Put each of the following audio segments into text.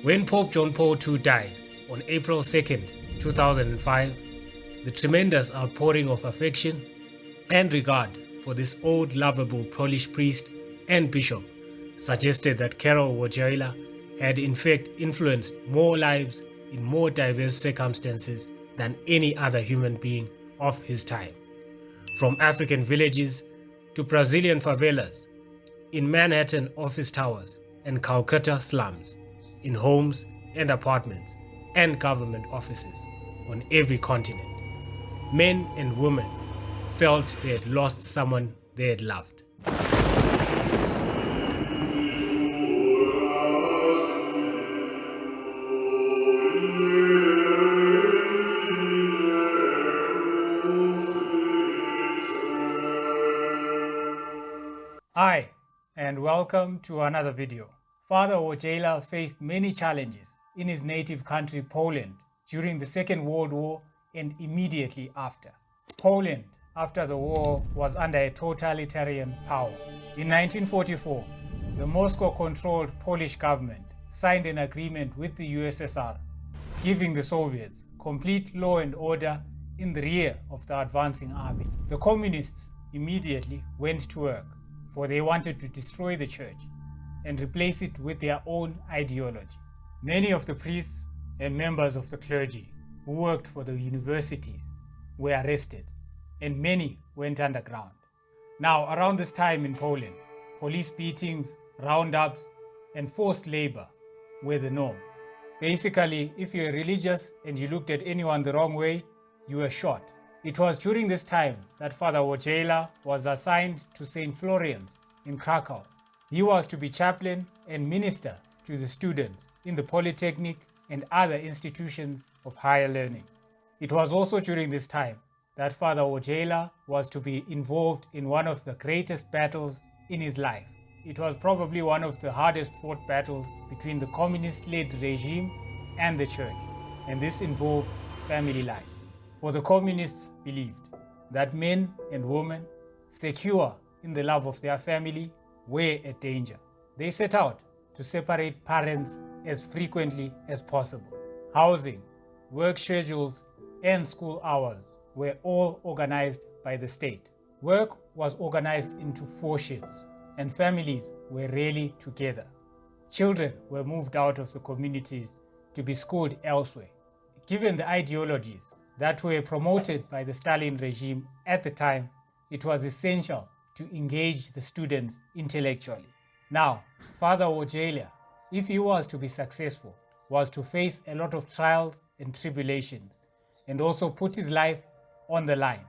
When Pope John Paul II died on April 2nd, 2005, the tremendous outpouring of affection and regard for this old lovable Polish priest and bishop suggested that Karol Wojtyla had in fact influenced more lives in more diverse circumstances than any other human being of his time. From African villages to Brazilian favelas, in Manhattan office towers and Calcutta slums, in homes and apartments and government offices on every continent, men and women felt they had lost someone they had loved. Hi, and welcome to another video. Father Wojtyla faced many challenges in his native country, Poland, during the Second World War and immediately after. Poland, after the war, was under a totalitarian power. In 1944, the Moscow-controlled Polish government signed an agreement with the USSR, giving the Soviets complete law and order in the rear of the advancing army. The communists immediately went to work, for they wanted to destroy the church and replace it with their own ideology. Many of the priests and members of the clergy who worked for the universities were arrested, and many went underground. Now, around this time in Poland, police beatings, roundups, and forced labor were the norm. Basically, if you were religious and you looked at anyone the wrong way, you were shot. It was during this time that Father Wojtyla was assigned to St. Florian's in Krakow. He was to be chaplain and minister to the students in the Polytechnic and other institutions of higher learning. It was also during this time that Father Wojtyla was to be involved in one of the greatest battles in his life. It was probably one of the hardest fought battles between the communist-led regime and the church, and this involved family life. For the communists believed that men and women, secure in the love of their family, were a danger. They set out to separate parents as frequently as possible. Housing, work schedules, and school hours were all organized by the state. Work was organized into 4 shifts, and families were rarely together. Children were moved out of the communities to be schooled elsewhere. Given the ideologies that were promoted by the Stalin regime at the time, it was essential to engage the students intellectually. Now, Father Wojtyla, if he was to be successful, was to face a lot of trials and tribulations, and also put his life on the line.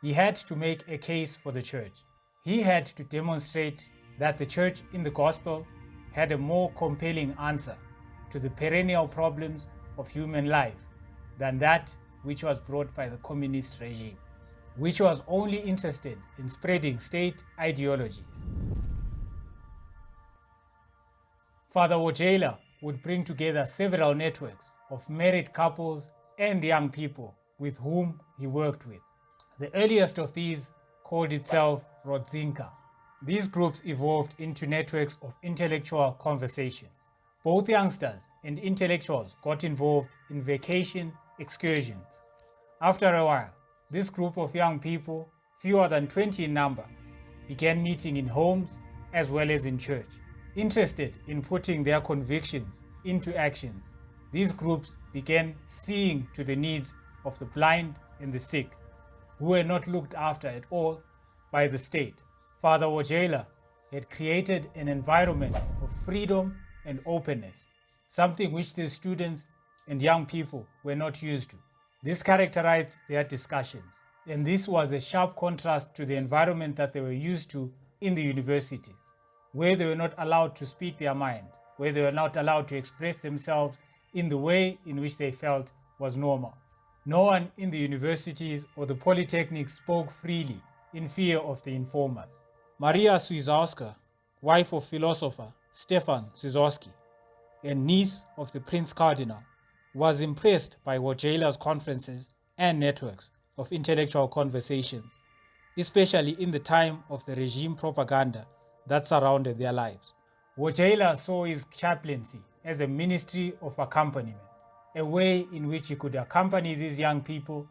He had to make a case for the church. He had to demonstrate that the church in the gospel had a more compelling answer to the perennial problems of human life than that which was brought by the communist regime, which was only interested in spreading state ideologies. Father Wojtyla would bring together several networks of married couples and young people with whom he worked with. The earliest of these called itself Rodzinka. These groups evolved into networks of intellectual conversation. Both youngsters and intellectuals got involved in vacation excursions. After a while, this group of young people, fewer than 20 in number, began meeting in homes as well as in church. Interested in putting their convictions into actions, these groups began seeing to the needs of the blind and the sick, who were not looked after at all by the state. Father Wojtyla had created an environment of freedom and openness, something which the students and young people were not used to. This characterized their discussions, and this was a sharp contrast to the environment that they were used to in the universities, where they were not allowed to speak their mind, where they were not allowed to express themselves in the way in which they felt was normal. No one in the universities or the polytechnics spoke freely in fear of the informers. Maria Swiezowska, wife of philosopher Stefan Swiezowski and niece of the Prince Cardinal, was impressed by Wojtyla's conferences and networks of intellectual conversations, especially in the time of the regime propaganda that surrounded their lives. Wojtyla saw his chaplaincy as a ministry of accompaniment, a way in which he could accompany these young people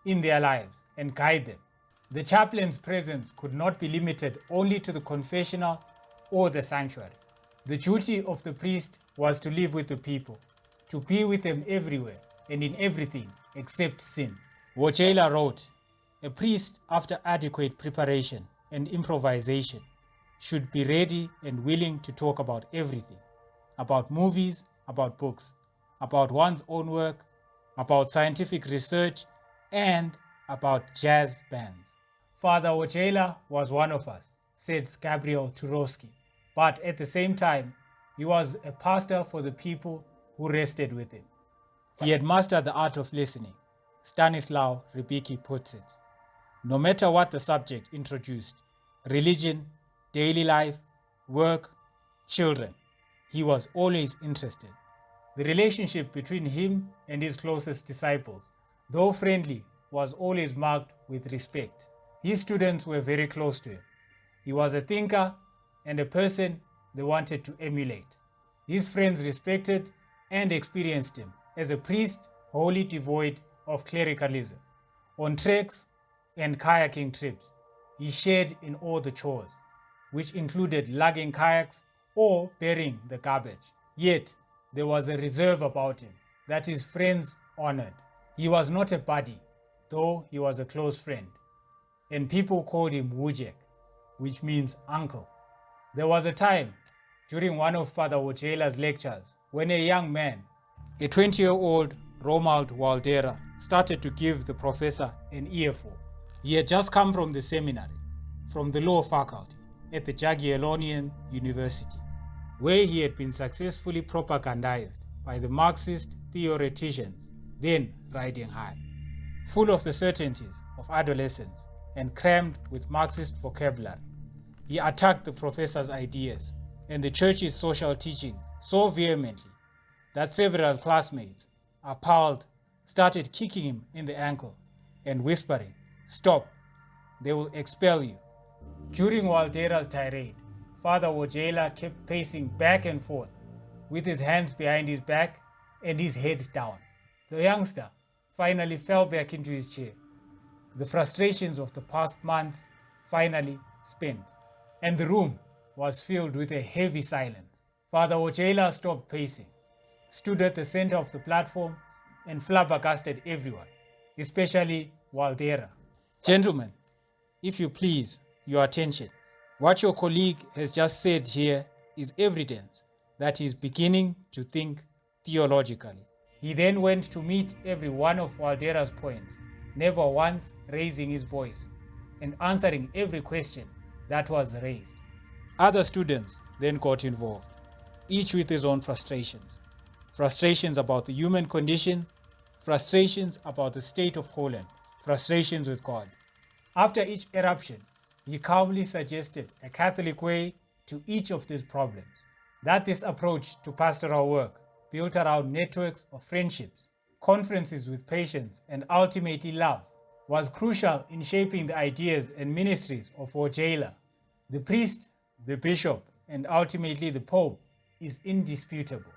in their lives and guide them. The chaplain's presence could not be limited only to the confessional or the sanctuary. The duty of the priest was to live with the people, to be with them everywhere and in everything except sin. Wojtyla wrote, "A priest, after adequate preparation and improvisation, should be ready and willing to talk about everything, about movies, about books, about one's own work, about scientific research, and about jazz bands." Father Wojtyla was one of us, said Gabriel Turoski, but at the same time, he was a pastor for the people who rested with him. He had mastered the art of listening. Stanislaw Rybicki puts it. No matter what the subject introduced, religion, daily life, work, children, he was always interested. The relationship between him and his closest disciples, though friendly, was always marked with respect. His students were very close to him. He was a thinker and a person they wanted to emulate. His friends respected and experienced him as a priest wholly devoid of clericalism. On treks and kayaking trips, he shared in all the chores, which included lugging kayaks or burying the garbage. Yet, there was a reserve about him that his friends honored. He was not a buddy, though he was a close friend, and people called him Wujek, which means uncle. There was a time during one of Father Wojtyla's lectures when a young man, a 20-year-old Romuald Waldera, started to give the professor an earful. He had just come from the seminary, from the law faculty at the Jagiellonian University, where he had been successfully propagandized by the Marxist theoreticians then riding high. Full of the certainties of adolescence and crammed with Marxist vocabulary, he attacked the professor's ideas and the church's social teachings so vehemently that several classmates, appalled, started kicking him in the ankle and whispering, "Stop, they will expel you." During Waldera's tirade, Father Wojtyla kept pacing back and forth with his hands behind his back and his head down. The youngster finally fell back into his chair. The frustrations of the past months finally spent, and the room was filled with a heavy silence. Father Wojtyla stopped pacing, stood at the center of the platform, and flabbergasted everyone, especially Waldera. "Gentlemen, if you please, your attention. What your colleague has just said here is evidence that he is beginning to think theologically." He then went to meet every one of Waldera's points, never once raising his voice, and answering every question that was raised. Other students then got involved, each with his own frustrations. Frustrations about the human condition, frustrations about the state of Holland, frustrations with God. After each eruption, he calmly suggested a Catholic way to each of these problems. That this approach to pastoral work, built around networks of friendships, conferences with patients, and ultimately love, was crucial in shaping the ideas and ministries of Wojtyla. The priest, the bishop, and ultimately the Pope is indisputable.